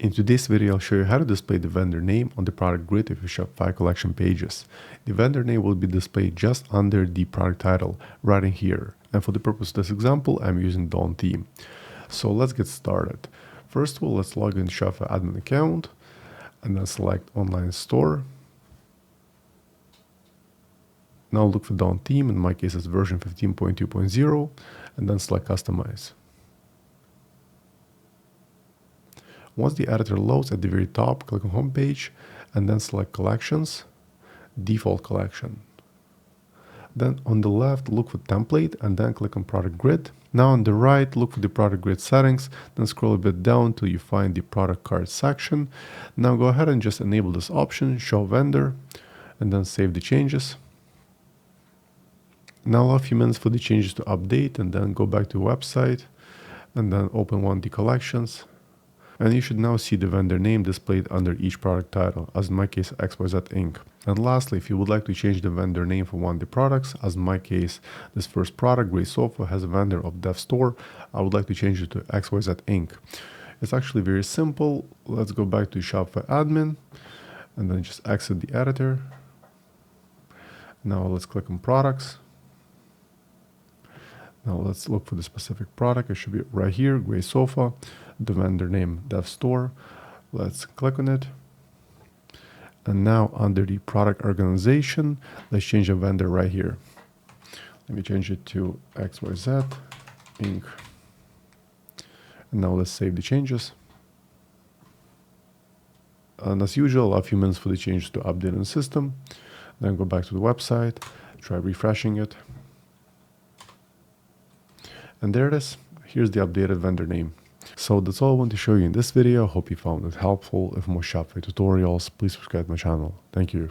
In today's video, I'll show you how to display the vendor name on the product grid of your Shopify collection pages. The vendor name will be displayed just under the product title, right in here. And for the purpose of this example, I'm using Dawn theme. So let's get started. First of all, let's log in Shopify admin account and then select online store. Now look for Dawn theme, in my case it's version 15.2.0, and then select customize. Once the editor loads at the very top, click on home page and then select collections, default collection. Then on the left, look for template and then click on product grid. Now on the right, look for the product grid settings, then scroll a bit down till you find the product card section. Now go ahead and just enable this option, show vendor, and then save the changes. Now allow a few minutes for the changes to update and then go back to the website and then open one of the collections. And you should now see the vendor name displayed under each product title, as in my case XYZ Inc. And lastly, if you would like to change the vendor name for one of the products, as in my case, this first product, Gray Sofa, has a vendor of Dev Store, I would like to change it to XYZ Inc. It's actually very simple. Let's go back to Shopify admin and then just exit the editor. Now let's click on products. Now let's look for the specific product. It should be right here, Gray Sofa, the vendor name Dev Store. Let's click on it. And now under the product organization, let's change the vendor right here. Let me change it to XYZ Inc. And now let's save the changes. And as usual, allow a few minutes for the changes to update in the system. Then go back to the website, try refreshing it. And there it is. Here's the updated vendor name. So that's all I want to show you in this video. Hope you found it helpful. If more Shopify tutorials, please subscribe to my channel. Thank you.